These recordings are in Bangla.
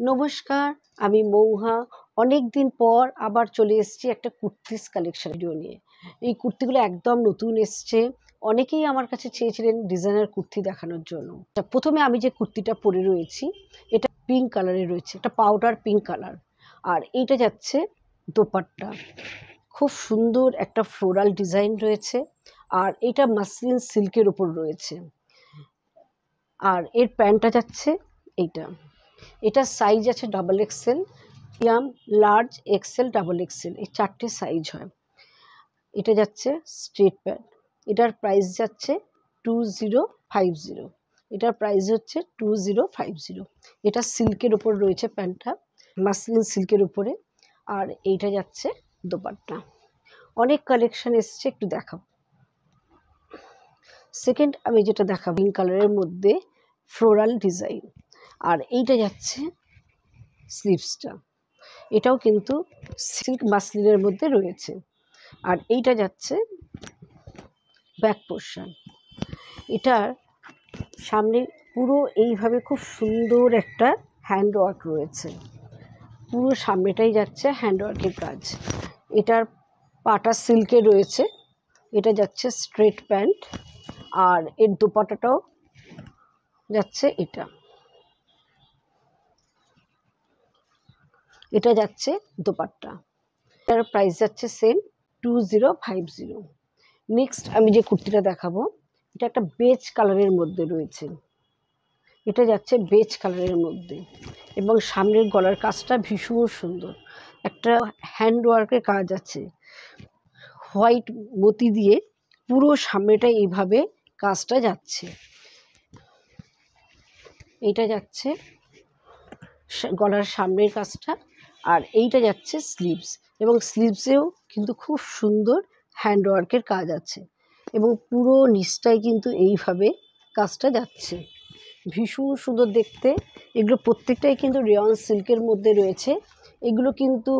নমস্কার, আমি মৌহা। অনেক দিন পর আবার চলে এসেছি একটা কুর্তিস কালেকশন ভিডিও নিয়ে। এই কুর্তিগুলো একদম নতুন এসছে। অনেকেই আমার কাছে চেয়েছিলেন ডিজাইনার কুর্তি দেখানোর জন্য। প্রথমে আমি যে কুর্তিটা পরে রয়েছি এটা পিঙ্ক কালারে রয়েছে, একটা পাউডার পিঙ্ক কালার। আর এইটা যাচ্ছে দোপাট্টা, খুব সুন্দর একটা ফ্লোরাল ডিজাইন রয়েছে। আর এটা মাসলিন সিল্কের উপর রয়েছে। আর এর প্যান্টটা যাচ্ছে এইটা, এটা সাইজ আছে double XL, medium, large, XL, double XL, এই চারটে সাইজ হয়। এটা যাচ্ছে স্ট্রেট প্যান্ট, এটার প্রাইস যাচ্ছে 2050। এটার প্রাইস হচ্ছে 2050। এটা সিল্কের ওপর রয়েছে প্যান্টটা, মাসলিন সিল্কের উপরে। আর এইটা যাচ্ছে দোপাট্টা। অনেক কালেকশন এসছে, একটু দেখাবো। সেকেন্ড আমি যেটা দেখাবো পিঙ্ক কালারের মধ্যে ফ্লোরাল ডিজাইন। আর এইটা যাচ্ছে স্লিভসটা, এটাও কিন্তু সিল্ক মাসলিনের মধ্যে রয়েছে। আর এইটা যাচ্ছে ব্যাক পোর্শন, এটার সামনে পুরো এইভাবে খুব সুন্দর একটা হ্যান্ড ওয়ার্ক রয়েছে। পুরো সামনেটাই যাচ্ছে হ্যান্ড ওয়ার্কের কাজ। এটার পাটা সিল্কে রয়েছে। এটা যাচ্ছে স্ট্রেট প্যান্ট। আর এর দোপাট্টাটাও যাচ্ছে এটা যাচ্ছে দোপাট্টা। এটার প্রাইস যাচ্ছে সেম 2050। নেক্সট আমি যে কুর্তিটা দেখাবো এটা একটা বেজ কালারের মধ্যে রয়েছে। এটা যাচ্ছে বেজ কালারের মধ্যে এবং সামনের গলার কাজটা ভীষণ সুন্দর, একটা হ্যান্ড ওয়ার্কের কাজ আছে। হোয়াইট মতি দিয়ে পুরো সামনেটা এইভাবে কাজটা যাচ্ছে। এইটা যাচ্ছে গলার সামনের কাজটা। আর এইটা যাচ্ছে স্লিভস, এবং স্লিভসেও কিন্তু খুব সুন্দর হ্যান্ড ওয়ার্কের কাজ আছে এবং পুরো নিচটাই কিন্তু এইভাবে কাজটা যাচ্ছে। ভীষণ সুন্দর দেখতে। এগুলো প্রত্যেকটাই কিন্তু রেয়ন সিল্কের মধ্যে রয়েছে। এগুলো কিন্তু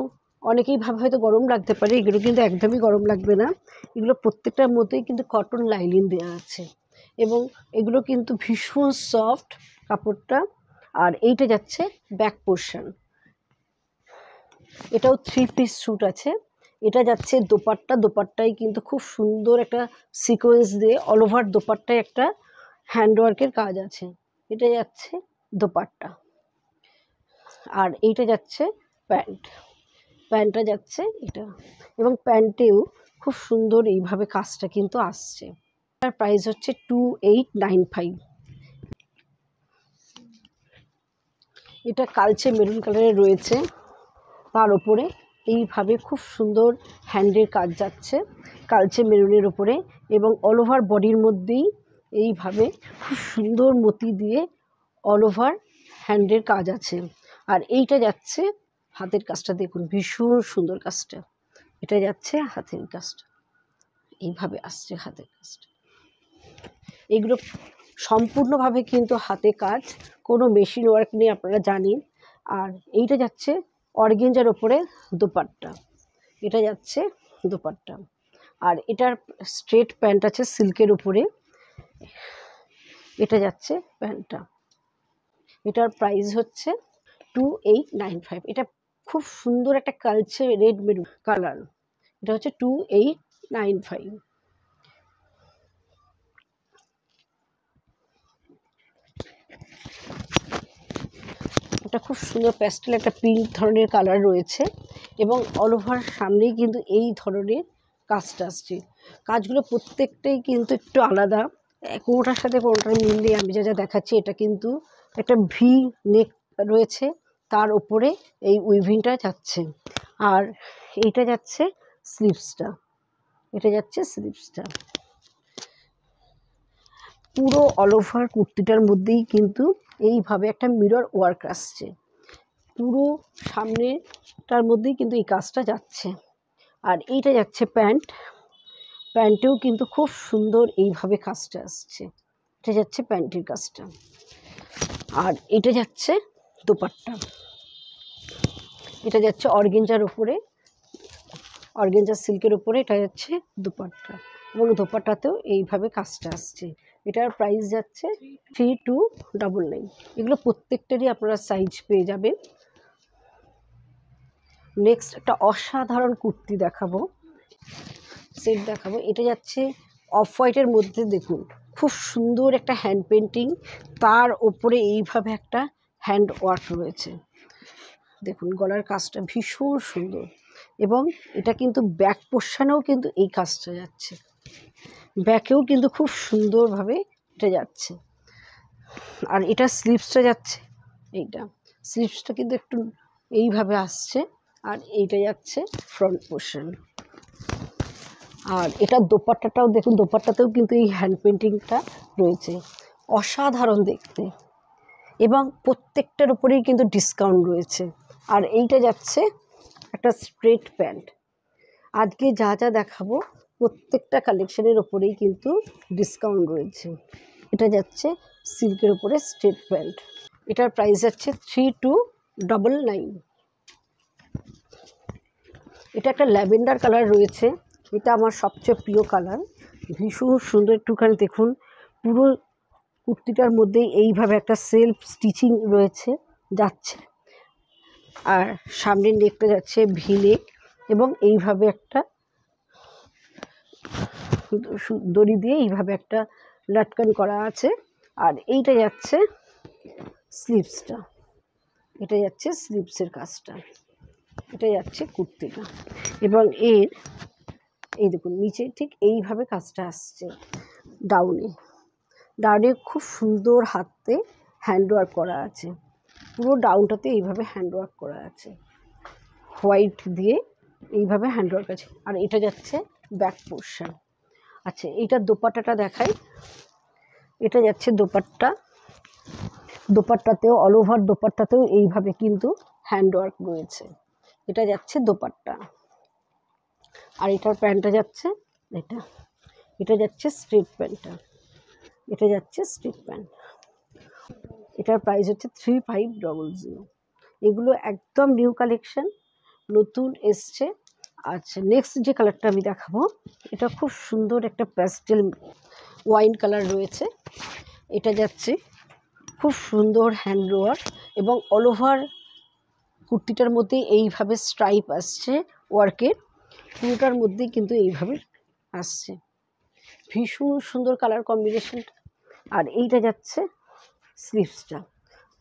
অনেকেই ভাবে হয়তো গরম লাগতে পারে, এগুলো কিন্তু একদমই গরম লাগবে না। এগুলো প্রত্যেকটার মধ্যেই কিন্তু কটন লাইনিং দেওয়া আছে এবং এগুলো কিন্তু ভীষণ সফট কাপড়টা। আর এইটা যাচ্ছে ব্যাক পোর্শন, এটাও 3 পিস স্যুট আছে। এটা যাচ্ছে দোপাট্টা, দোপাট্টায় কিন্তু খুব সুন্দর একটা সিকোয়েন্স দিয়ে অল ওভার দোপাট্টায় একটা হ্যান্ড ওয়ার্কের কাজ আছে। এটা যাচ্ছে দোপাট্টা। আর এইটা যাচ্ছে প্যান্ট, প্যান্টটা যাচ্ছে এটা, এবং প্যান্টেও খুব সুন্দর এইভাবে কাজটা কিন্তু আসছে। তার প্রাইস হচ্ছে 2895। এটা কালচে মেরুন কালারের রয়েছে, তার উপরে এইভাবে খুব সুন্দর হ্যান্ডের কাজ যাচ্ছে কালচে মেরুনের উপরে, এবং অল ওভার বডির মধ্যেই এইভাবে খুব সুন্দর মতি দিয়ে অল ওভার হ্যান্ডের কাজ আছে। আর এইটা যাচ্ছে হাতের কাজটা, দেখুন ভীষণ সুন্দর কাজটা। এটা যাচ্ছে হাতের কাজটা, এইভাবে আসছে হাতের কাজটা। এগুলো সম্পূর্ণভাবে কিন্তু হাতে কাজ, কোনো মেশিন ওয়ার্ক নেই, আপনারা জানেন। আর এইটা যাচ্ছে অর্গেঞ্জার ওপরে দোপাট্টা, এটা যাচ্ছে দোপাট্টা। আর এটার স্ট্রেট প্যান্ট আছে সিল্কের উপরে, এটা যাচ্ছে প্যান্টটা। এটার প্রাইস হচ্ছে 2895। এটা খুব সুন্দর একটা কালচে রেড মেরুন কালার, এটা হচ্ছে 2895। এটা খুব সুন্দর প্যাস্টেল একটা পিঙ্ক ধরনের কালার রয়েছে এবং অল ওভার সামনেই কিন্তু এই ধরনের কাজটা আসছে। কাজগুলো প্রত্যেকটাই কিন্তু একটু আলাদা, কোনোটার সাথে কোনোটার মিল নেই। আমি যা দেখাচ্ছি এটা কিন্তু একটা ভি নেক রয়েছে, তার উপরে এই উইভিংটা যাচ্ছে। আর এইটা যাচ্ছে স্লিভসটা, এটা যাচ্ছে স্লিভসটা। পুরো অল ওভার কুর্তিটার মধ্যেই কিন্তু এইভাবে একটা মিরর ওয়ার্ক আসছে, পুরো সামনেটার মধ্যেই কিন্তু এই কাজটা যাচ্ছে। আর এইটা যাচ্ছে প্যান্ট, প্যান্টেও কিন্তু খুব সুন্দর এইভাবে কাজটা আসছে, এটা যাচ্ছে প্যান্টের কাজটা। আর এটা যাচ্ছে দোপাট্টা, এটা যাচ্ছে অর্গেঞ্জার উপরে, অর্গেঞ্জার সিল্কের উপরে এটা যাচ্ছে দোপাট্টা, এবং দোপাট্টাতেও এইভাবে কাজটা আসছে। এটার প্রাইস যাচ্ছে 3299। এগুলো প্রত্যেকটারই আপনারা সাইজ পেয়ে যাবেন। নেক্সট একটা অসাধারণ কুর্তি দেখাবো, সেট দেখাবো। এটা যাচ্ছে অফ হোয়াইটের মধ্যে, দেখুন খুব সুন্দর একটা হ্যান্ড পেন্টিং, তার ওপরে এইভাবে একটা হ্যান্ড ওয়ার্ক রয়েছে। দেখুন গলার কাজটা ভীষণ সুন্দর, এবং এটা কিন্তু ব্যাক পোর্শনেও কিন্তু এই কাজটা যাচ্ছে, ব্যাকেও কিন্তু খুব সুন্দরভাবে এটা যাচ্ছে। আর এটা স্লিভসটা যাচ্ছে, এইটা স্লিভসটা কিন্তু একটু এইভাবে আসছে, আর এইটা যাচ্ছে ফ্রন্ট পোর্শন। আর এটার দোপাট্টাটাও দেখুন, দোপাট্টাতেও কিন্তু এই হ্যান্ড পেন্টিংটা রয়েছে, অসাধারণ দেখতে, এবং প্রত্যেকটার উপরেই কিন্তু ডিসকাউন্ট রয়েছে। আর এইটা যাচ্ছে একটা স্ট্রেট প্যান্ট। আজকে যা যা দেখাবো প্রত্যেকটা কালেকশনের ওপরেই কিন্তু ডিসকাউন্ট রয়েছে। এটা যাচ্ছে সিল্কের উপরে স্ট্রেট প্যান্ট, এটার প্রাইস যাচ্ছে 3299। এটা একটা ল্যাভেন্ডার কালার রয়েছে, এটা আমার সবচেয়ে প্রিয় কালার, ভীষণ সুন্দর। একটুখানি দেখুন, পুরো কুর্তিটার মধ্যেই এইভাবে একটা সেলফ স্টিচিং রয়েছে যাচ্ছে, আর সামনের নেকটা যাচ্ছে ভি নেক, এবং এইভাবে একটা দড়ি দিয়ে এইভাবে একটা লাটকান করা আছে। আর এইটা যাচ্ছে স্লিভসটা, এটা যাচ্ছে স্লিভসের কাজটা, এটা যাচ্ছে কুর্তিটা, এবং এই দেখুন নিচে ঠিক এইভাবে কাজটা আসছে। ডাউনে খুব সুন্দর হাতে হ্যান্ডওয়ার্ক করা আছে, পুরো ডাউনটাতে এইভাবে হ্যান্ডওয়ার্ক করা আছে, হোয়াইট দিয়ে এইভাবে হ্যান্ডওয়ার্ক আছে। আর এটা যাচ্ছে ব্যাক পোর্শন। আচ্ছা, এইটার দোপাট্টাটা দেখাই। এটা যাচ্ছে দোপাট্টাতেও অল ওভার দোপাট্টাতেও এইভাবে কিন্তু হ্যান্ডওয়ার্ক রয়েছে, এটা যাচ্ছে দোপাট্টা। আর এটার প্যান্টটা যাচ্ছে এটা যাচ্ছে স্ট্রেট প্যান্টটা, এটা যাচ্ছে স্ট্রেট প্যান্ট। এটার প্রাইস হচ্ছে 3500। এগুলো একদম নিউ কালেকশন, নতুন এসছে। আচ্ছা, নেক্সট যে কালারটা আমি দেখাবো, এটা খুব সুন্দর একটা প্যাস্টেল ওয়াইন কালার রয়েছে। এটা যাচ্ছে খুব সুন্দর হ্যান্ডওয়ার্ক, এবং অল ওভার কুর্তিটার মধ্যে এইভাবে স্ট্রাইপ আসছে ওয়ার্কের, পুরোটার মধ্যেই কিন্তু এইভাবে আসছে, ভীষণ সুন্দর কালার কম্বিনেশনটা। আর এইটা যাচ্ছে স্লিভসটা,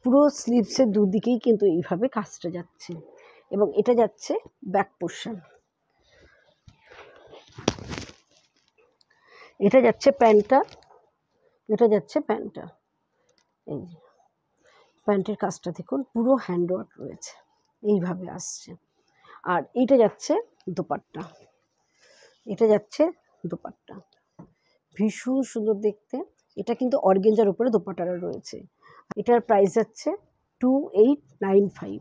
পুরো স্লিভসের দুদিকেই কিন্তু এইভাবে কাজটা যাচ্ছে, এবং এটা যাচ্ছে ব্যাক পোর্শন। এটা যাচ্ছে প্যান্টটা, এই প্যান্টের কাজটা দেখুন, পুরো হ্যান্ডওয়ার্ক রয়েছে, এইভাবে আসছে। আর এইটা যাচ্ছে দোপাট্টা, ভীষণ সুন্দর দেখতে। এটা কিন্তু অর্গেঞ্জার উপরে দোপাট্টাটা রয়েছে। এটার প্রাইস যাচ্ছে 2895।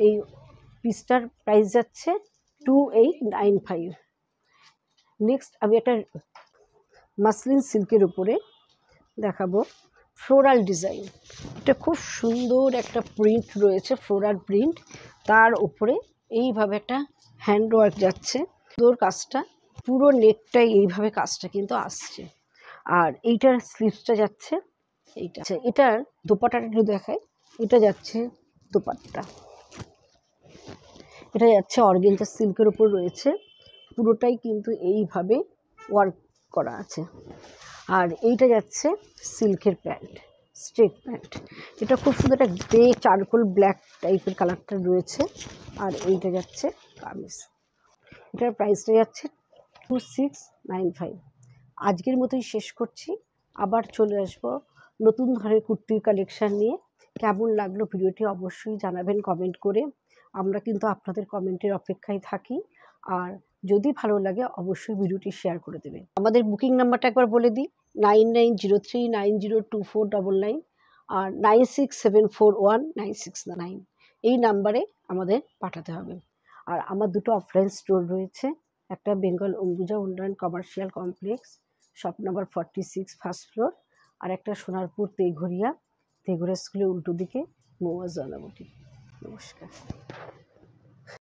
এই পিসটার প্রাইস যাচ্ছে 2895। নেক্সট আমি একটা মাসলিন সিল্কের উপরে দেখাবো, ফ্লোরাল ডিজাইন। এটা খুব সুন্দর একটা প্রিন্ট রয়েছে, ফ্লোরাল প্রিন্ট, তার উপরে এইভাবে একটা হ্যান্ডওয়ার্ক যাচ্ছে, সুন্দর কাজটা, পুরো নেকটাই এইভাবে কাজটা কিন্তু আসছে। আর এইটার স্লিভসটা যাচ্ছে এইটা। আচ্ছা, এটার দোপাট্টাটা একটু দেখায়। এটা যাচ্ছে দোপাট্টা, এটা যাচ্ছে অর্গেঞ্জা সিল্কের উপর রয়েছে, পুরোটাই কিন্তু এইভাবে ওয়ার্ক করা আছে। আর এইটা যাচ্ছে সিল্কের প্যান্ট, স্ট্রেট প্যান্ট। এটা খুব সুন্দর একটা গ্রে চারকোল ব্ল্যাক টাইপের কালারটা রয়েছে। আর এইটা যাচ্ছে কামিজ, এটার প্রাইসটা যাচ্ছে 2695। আজকের মতোই শেষ করছি, আবার চলে আসবো নতুন ধরনের কুর্তির কালেকশান নিয়ে। কেমন লাগলো ভিডিওটি অবশ্যই জানাবেন কমেন্ট করে, আমরা কিন্তু আপনাদের কমেন্টের অপেক্ষায় থাকি। আর যদি ভালো লাগে অবশ্যই ভিডিওটি শেয়ার করে দেবেন। আমাদের বুকিং নাম্বারটা একবার বলে দিই, 9903902499 আর 96741969। এই নাম্বারে আমাদের পাঠাতে হবে। আর আমার দুটো অফলাইন স্টোর রয়েছে, একটা বেঙ্গল অম্বুজা উন্নয়ন commercial complex, shop number 46 first floor, আর একটা সোনারপুর তেঘরিয়া স্কুলের উল্টো দিকে, মৌয়া জলাবতী। নমস্কার।